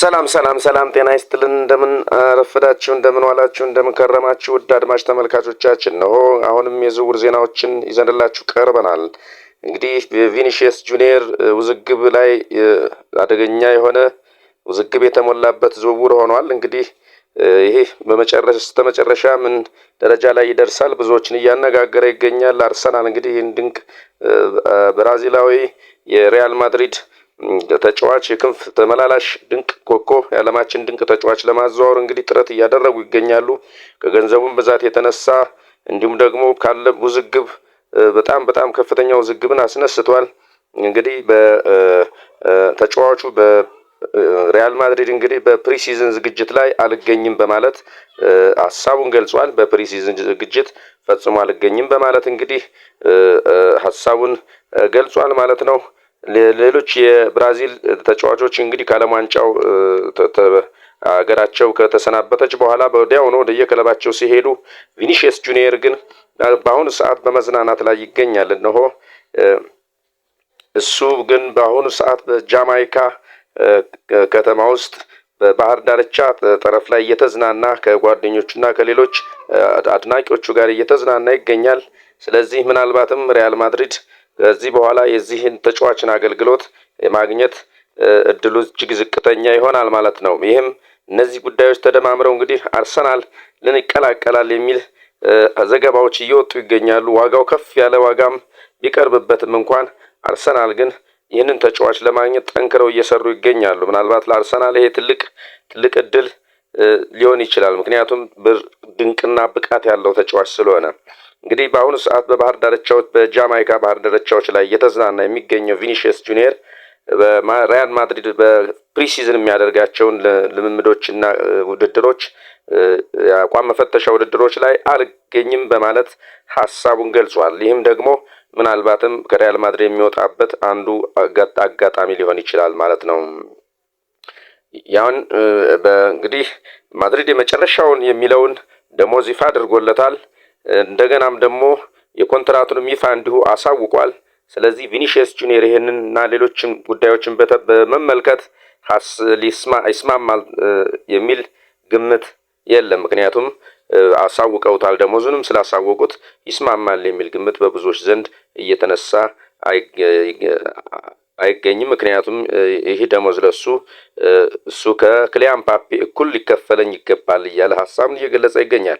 ሰላም ጤና ይስጥልን እንደምን ረፈዳችሁ እንደምን ዋላችሁ እንደምን ከረማችሁ ውድ አድማጭ ተመልካቾቻችን ነው። አሁንም የዝውውር ዜናዎችን ይዘንላችሁ ቀርበናል። እንግዲህ ቪኒሺየስ ጁኒየር ውዝግብ ላይ አደገኛ የሆነ ውዝግብ የተሞላበት ዝውውር ሆኗል። እንግዲህ ይሄ በመጨረሻ ምን ደረጃ ላይ ይደርሳል ብዙዎችን እያነጋገረ ይገኛል። አርሰናል እንግዲህ ድንቅ ብራዚላዊ የሪያል ማድሪድ ተጫዋች የክንፍ ተመላላሽ ድንቅ ኮከብ የዓለማችን ድንቅ ተጫዋች ለማዘዋወር እንግዲህ ጥረት እያደረጉ ይገኛሉ። ከገንዘቡም ብዛት የተነሳ እንዲሁም ደግሞ ካለ ውዝግብ በጣም ከፍተኛ ውዝግብን አስነስቷል። እንግዲህ በተጫዋቹ በሪያል ማድሪድ እንግዲህ በፕሪሲዝን ዝግጅት ላይ አልገኝም በማለት ሐሳቡን ገልጿል። በፕሪሲዝን ዝግጅት ፈጽሞ አልገኝም በማለት እንግዲህ ሐሳቡን ገልጿል ማለት ነው። ሌሎች የብራዚል ተጫዋቾች እንግዲህ ከዓለም ዋንጫው ሀገራቸው ከተሰናበተች በኋላ ወዲያውኑ ወደ የክለባቸው ሲሄዱ ቪኒሺየስ ጁኒየር ግን በአሁኑ ሰዓት በመዝናናት ላይ ይገኛል። እነሆ እሱ ግን በአሁኑ ሰዓት በጃማይካ ከተማ ውስጥ በባህር ዳርቻ ጠረፍ ላይ እየተዝናና ከጓደኞቹና ከሌሎች አድናቂዎቹ ጋር እየተዝናና ይገኛል። ስለዚህ ምናልባትም ሪያል ማድሪድ ከዚህ በኋላ የዚህን ተጫዋችን አገልግሎት የማግኘት እድሉ እጅግ ዝቅተኛ ይሆናል ማለት ነው። ይህም እነዚህ ጉዳዮች ተደማምረው እንግዲህ አርሰናል ይቀላቀላል የሚል ዘገባዎች እየወጡ ይገኛሉ። ዋጋው ከፍ ያለ ዋጋም ቢቀርብበትም እንኳን አርሰናል ግን ይህንን ተጫዋች ለማግኘት ጠንክረው እየሰሩ ይገኛሉ። ምናልባት ለአርሰናል ይሄ ትልቅ እድል ሊሆን ይችላል። ምክንያቱም ድንቅና ብቃት ያለው ተጫዋች ስለሆነ እንግዲህ በአሁኑ ሰዓት በባህር ዳርቻዎች በጃማይካ ባህር ዳርቻዎች ላይ እየተዝናና የሚገኘው ቪኒሺየስ ጁኒየር በሪያል ማድሪድ በፕሪሲዝን የሚያደርጋቸውን ልምምዶችና ውድድሮች የአቋም መፈተሻ ውድድሮች ላይ አልገኝም በማለት ሐሳቡን ገልጿል። ይህም ደግሞ ምናልባትም ከሪያል ማድሪድ የሚወጣበት አንዱ አጋጣሚ ሊሆን ይችላል ማለት ነው። ያን እንግዲህ ማድሪድ የመጨረሻውን የሚለውን ደሞዝ ይፋ አድርጎለታል። እንደገናም ደግሞ የኮንትራቱንም ይፋ እንዲሁ አሳውቋል። ስለዚህ ቪኒሺየስ ጁኒየር ይሄንንና ሌሎችም ጉዳዮችን በመመልከት ይስማማል የሚል ግምት የለም። ምክንያቱም አሳውቀውታል። ደሞዙንም ስላሳወቁት ይስማማል የሚል ግምት በብዙዎች ዘንድ እየተነሳ አይገኝም። ምክንያቱም ይህ ደሞዝ ለሱ እሱ ከክሊያን ምባፔ እኩል ሊከፈለኝ ይገባል እያለ ሐሳቡን እየገለጸ ይገኛል።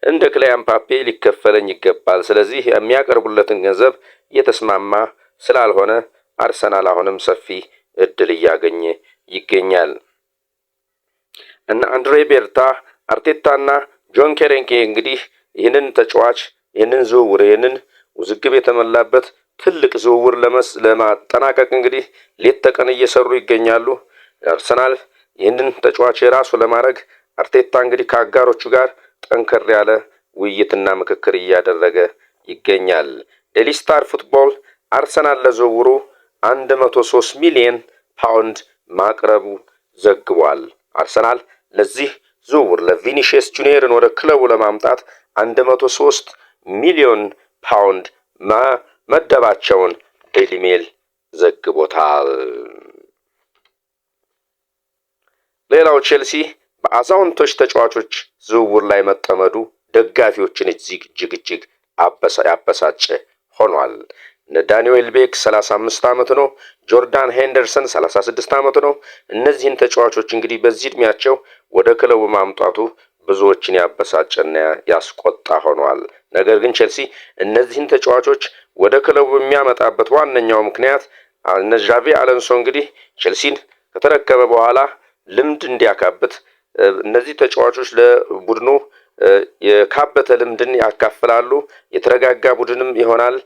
እንደ ክሊያን ምባፔ ሊከፈለኝ ይገባል። ስለዚህ የሚያቀርቡለትን ገንዘብ እየተስማማ ስላልሆነ አርሰናል አሁንም ሰፊ እድል እያገኘ ይገኛል እና አንድሬ ቤርታ፣ አርቴታና ጆን ኬሬንኬ እንግዲህ ይህንን ተጫዋች ይህንን ውዝግብ የተሞላበት ትልቅ ዝውውር ለማጠናቀቅ እንግዲህ ሌት ተቀን እየሰሩ ይገኛሉ። አርሰናል ይህንን ተጫዋች የራሱ ለማድረግ አርቴታ እንግዲህ ከአጋሮቹ ጋር ጠንከር ያለ ውይይትና ምክክር እያደረገ ይገኛል። ዴይሊ ስታር ፉትቦል አርሰናል ለዝውውሩ 103 ሚሊዮን ፓውንድ ማቅረቡ ዘግቧል። አርሰናል ለዚህ ዝውውር ለቪኒሺየስ ጁኒየርን ወደ ክለቡ ለማምጣት 103 ሚሊዮን ፓውንድ መደባቸውን ዴይሊ ሜል ዘግቦታል። ሌላው ቼልሲ በአዛውንቶች ተጫዋቾች ዝውውር ላይ መጠመዱ ደጋፊዎችን እጅግ ያበሳጨ ሆኗል። ዳንኤል ቤክ 35 ዓመት ነው። ጆርዳን ሄንደርሰን 36 ዓመት ነው። እነዚህን ተጫዋቾች እንግዲህ በዚህ እድሜያቸው ወደ ክለቡ ማምጣቱ ብዙዎችን ያበሳጨና ያስቆጣ ሆኗል። ነገር ግን ቼልሲ እነዚህን ተጫዋቾች ወደ ክለቡ የሚያመጣበት ዋነኛው ምክንያት ዣቪ አሎንሶ እንግዲህ ቼልሲን ከተረከበ በኋላ ልምድ እንዲያካብት እነዚህ ተጫዋቾች ለቡድኑ የካበተ ልምድን ያካፍላሉ፣ የተረጋጋ ቡድንም ይሆናል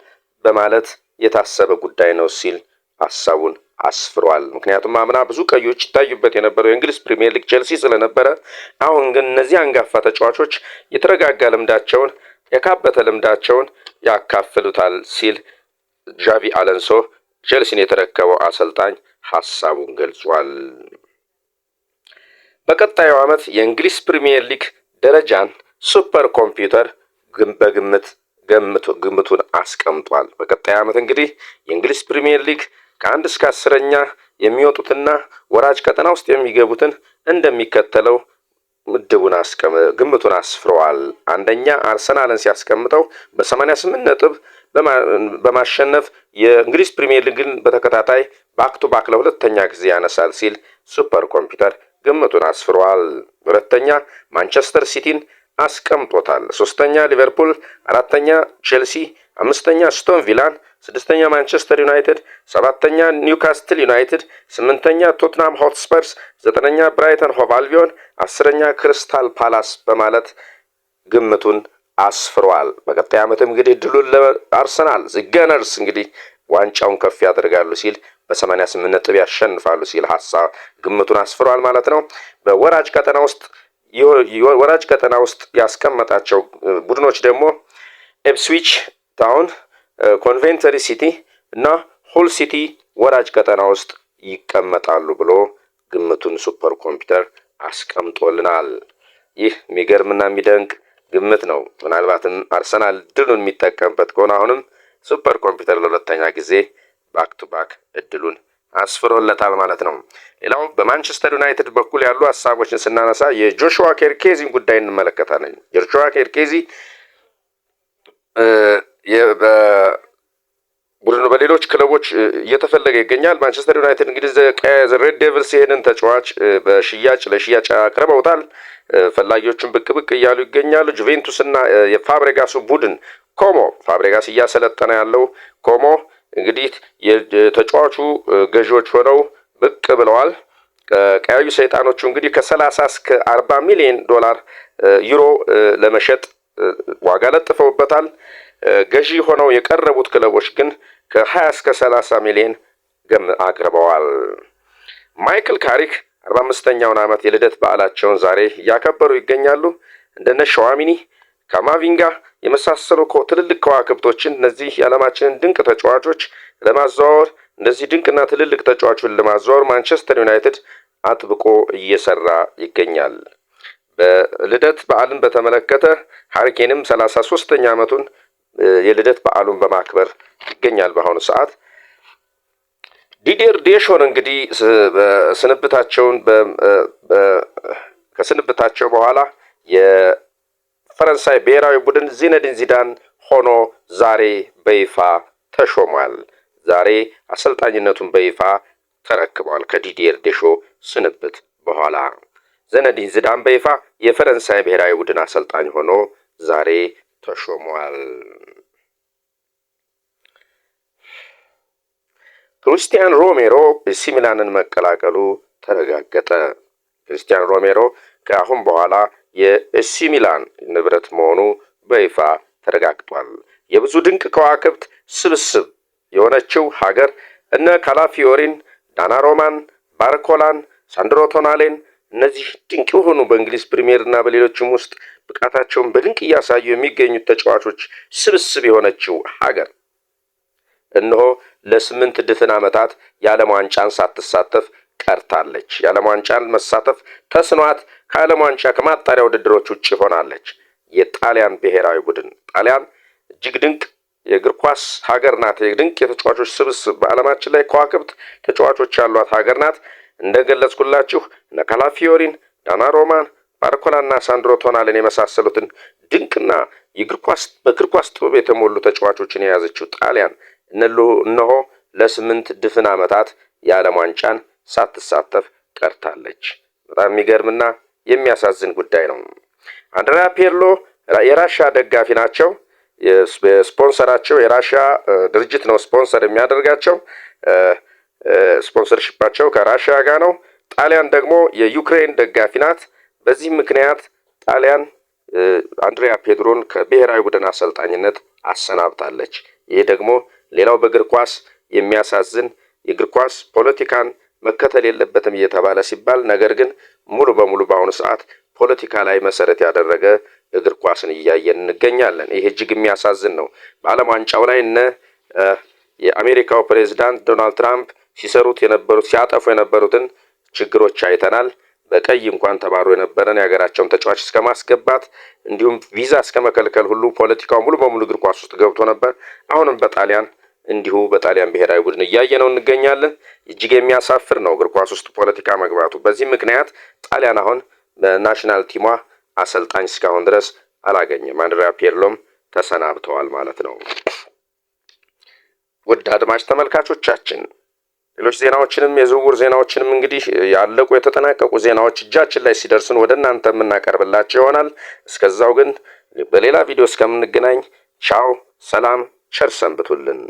በማለት የታሰበ ጉዳይ ነው ሲል ሐሳቡን አስፍሯል። ምክንያቱም አምና ብዙ ቀዮች ይታዩበት የነበረው የእንግሊዝ ፕሪሚየር ሊግ ቼልሲ ስለነበረ አሁን ግን እነዚህ አንጋፋ ተጫዋቾች የተረጋጋ ልምዳቸውን የካበተ ልምዳቸውን ያካፍሉታል ሲል ዣቪ አሎንሶ ቼልሲን የተረከበው አሰልጣኝ ሐሳቡን ገልጿል። በቀጣዩ ዓመት የእንግሊዝ ፕሪሚየር ሊግ ደረጃን ሱፐር ኮምፒውተር በግምቱን አስቀምጧል። በቀጣዩ ዓመት እንግዲህ የእንግሊዝ ፕሪሚየር ሊግ ከ1 እስከ 10ኛ የሚወጡትና ወራጅ ቀጠና ውስጥ የሚገቡትን እንደሚከተለው ግምቱን አስፍረዋል። አንደኛ አርሰናልን ሲያስቀምጠው በ88 ነጥብ በማሸነፍ የእንግሊዝ ፕሪሚየር ሊግን በተከታታይ ባክ ቱ ባክ ለሁለተኛ ጊዜ ያነሳል ሲል ሱፐር ኮምፒውተር ግምቱን አስፍረዋል። ሁለተኛ ማንቸስተር ሲቲን አስቀምጦታል። ሶስተኛ ሊቨርፑል፣ አራተኛ ቼልሲ፣ አምስተኛ ስቶን ቪላን፣ ስድስተኛ ማንቸስተር ዩናይትድ፣ ሰባተኛ ኒውካስትል ዩናይትድ፣ ስምንተኛ ቶትናም ሆትስፐርስ፣ ዘጠነኛ ብራይተን ሆቭ አልቢዮን፣ 10ኛ ክሪስታል ፓላስ በማለት ግምቱን አስፍሯል። በቀጣይ ዓመትም እንግዲህ ድሉን ለአርሰናል ገነርስ እንግዲህ ዋንጫውን ከፍ ያደርጋሉ ሲል በ88 ነጥብ ያሸንፋሉ ሲል ሐሳብ ግምቱን አስፍሯል ማለት ነው። በወራጅ ቀጠና ውስጥ ያስቀመጣቸው ቡድኖች ደግሞ ኤፕስዊች ታውን፣ ኮንቬንተሪ ሲቲ እና ሁል ሲቲ ወራጅ ቀጠና ውስጥ ይቀመጣሉ ብሎ ግምቱን ሱፐር ኮምፒውተር አስቀምጦልናል። ይህ የሚገርምና የሚደንቅ ግምት ነው። ምናልባትም አርሰናል ድሉን የሚጠቀምበት ከሆነ አሁንም ሱፐር ኮምፒውተር ለሁለተኛ ጊዜ ባክ ቱ ባክ እድሉን አስፍሮለታል ማለት ነው። ሌላው በማንቸስተር ዩናይትድ በኩል ያሉ ሀሳቦችን ስናነሳ የጆሹዋ ኬርኬዚን ጉዳይ እንመለከታለን። ጆሹዋ ኬርኬዚ ቡድኑ በሌሎች ክለቦች እየተፈለገ ይገኛል። ማንቸስተር ዩናይትድ እንግዲህ ሬድ ዴቪልስ ይሄንን ተጫዋች ለሽያጭ አቅርበውታል። ፈላጊዎቹን ብቅ እያሉ ይገኛሉ። ጁቬንቱስ እና የፋብሬጋሱ ቡድን ኮሞ ፋብሬጋስ እያሰለጠነ ያለው ኮሞ እንግዲህ የተጫዋቹ ገዢዎች ሆነው ብቅ ብለዋል። ቀያዩ ሰይጣኖቹ እንግዲህ ከ30 እስከ 40 ሚሊዮን ዶላር ዩሮ ለመሸጥ ዋጋ ለጥፈውበታል። ገዢ ሆነው የቀረቡት ክለቦች ግን ከ20 እስከ 30 ሚሊዮን አቅርበዋል። ማይክል ካሪክ 45ኛውን ዓመት የልደት በዓላቸውን ዛሬ እያከበሩ ይገኛሉ። እንደነ ሸዋሚኒ፣ ካማቪንጋ የመሳሰሉ ትልልቅ ከዋክብቶችን እነዚህ የዓለማችንን ድንቅ ተጫዋቾች ለማዘዋወር እነዚህ ድንቅና ትልልቅ ተጫዋቾችን ለማዘዋወር ማንቸስተር ዩናይትድ አጥብቆ እየሰራ ይገኛል። በልደት በዓልን በተመለከተ ሃሪኬንም 33ኛ ዓመቱን የልደት በዓሉን በማክበር ይገኛል። በአሁኑ ሰዓት ዲዲየር ዴሾን እንግዲህ ከስንብታቸው በኋላ የፈረንሳይ ብሔራዊ ቡድን ዚነዲን ዚዳን ሆኖ ዛሬ በይፋ ተሾሟል። ዛሬ አሰልጣኝነቱን በይፋ ተረክቧል። ከዲዲየር ዴሾ ስንብት በኋላ ዚነዲን ዚዳን በይፋ የፈረንሳይ ብሔራዊ ቡድን አሰልጣኝ ሆኖ ዛሬ ተሾሟል። ክሪስቲያን ሮሜሮ ኤሲ ሚላንን መቀላቀሉ ተረጋገጠ። ክሪስቲያን ሮሜሮ ከአሁን በኋላ የኤሲ ሚላን ንብረት መሆኑ በይፋ ተረጋግጧል። የብዙ ድንቅ ከዋክብት ስብስብ የሆነችው ሀገር እነ ካላፊዮሪን፣ ዳናሮማን፣ ባርኮላን፣ ሳንድሮ ቶናሌን እነዚህ ድንቅ የሆኑ በእንግሊዝ ፕሪሚየር እና በሌሎችም ውስጥ ብቃታቸውን በድንቅ እያሳዩ የሚገኙት ተጫዋቾች ስብስብ የሆነችው ሀገር እነሆ ለ8 ድፍን ዓመታት የዓለም ዋንጫን ሳትሳተፍ ቀርታለች። የዓለም ዋንጫን መሳተፍ ተስኗት ከዓለም ዋንጫ ከማጣሪያ ውድድሮች ውጭ ሆናለች። የጣሊያን ብሔራዊ ቡድን ጣሊያን እጅግ ድንቅ የእግር ኳስ ሀገር ናት። የድንቅ የተጫዋቾች ስብስብ በዓለማችን ላይ ከዋክብት ተጫዋቾች ያሏት ሀገር ናት። እንደገለጽኩላችሁ እነ ካላፊዮሪን፣ ዳናሮማን፣ ባርኮላና ሳንድሮ ቶናልን የመሳሰሉትን ድንቅና በእግር ኳስ ጥበብ የተሞሉ ተጫዋቾችን የያዘችው ጣሊያን እነሆ ለ8 ድፍን ዓመታት የዓለም ዋንጫን ሳትሳተፍ ቀርታለች። በጣም የሚገርምና የሚያሳዝን ጉዳይ ነው። አንድሪያ ፒርሎ የራሻ ደጋፊ ናቸው። ስፖንሰራቸው የራሻ ድርጅት ነው ስፖንሰር የሚያደርጋቸው። ስፖንሰርሺፓቸው ከራሻ ጋር ነው። ጣሊያን ደግሞ የዩክሬን ደጋፊ ናት። በዚህ ምክንያት ጣሊያን አንድሪያ ፔድሮን ከብሔራዊ ቡድን አሰልጣኝነት አሰናብታለች። ይህ ደግሞ ሌላው በእግር ኳስ የሚያሳዝን የእግር ኳስ ፖለቲካን መከተል የለበትም እየተባለ ሲባል፣ ነገር ግን ሙሉ በሙሉ በአሁኑ ሰዓት ፖለቲካ ላይ መሰረት ያደረገ እግር ኳስን እያየን እንገኛለን። ይህ እጅግ የሚያሳዝን ነው። በዓለም ዋንጫው ላይ የአሜሪካው ፕሬዝዳንት ዶናልድ ትራምፕ ሲያጠፉ የነበሩትን ችግሮች አይተናል። በቀይ እንኳን ተባሮ የነበረን የሀገራቸውን ተጫዋች እስከ ማስገባት እንዲሁም ቪዛ እስከ መከልከል ሁሉ ፖለቲካው ሙሉ በሙሉ እግር ኳስ ውስጥ ገብቶ ነበር። አሁንም በጣሊያን እንዲሁ በጣሊያን ብሔራዊ ቡድን እያየነው እንገኛለን። እጅግ የሚያሳፍር ነው እግር ኳስ ውስጥ ፖለቲካ መግባቱ። በዚህ ምክንያት ጣሊያን አሁን በናሽናል ቲሟ አሰልጣኝ እስካሁን ድረስ አላገኘም። አንድሪያ ፒርሎም ተሰናብተዋል ማለት ነው። ውድ አድማጭ ተመልካቾቻችን ሌሎች ዜናዎችንም የዝውውር ዜናዎችንም እንግዲህ ያለቁ የተጠናቀቁ ዜናዎች እጃችን ላይ ሲደርሱን ወደ እናንተ የምናቀርብላችሁ ይሆናል። እስከዛው ግን በሌላ ቪዲዮ እስከምንገናኝ ቻው፣ ሰላም፣ ቸር ሰንብቱልን።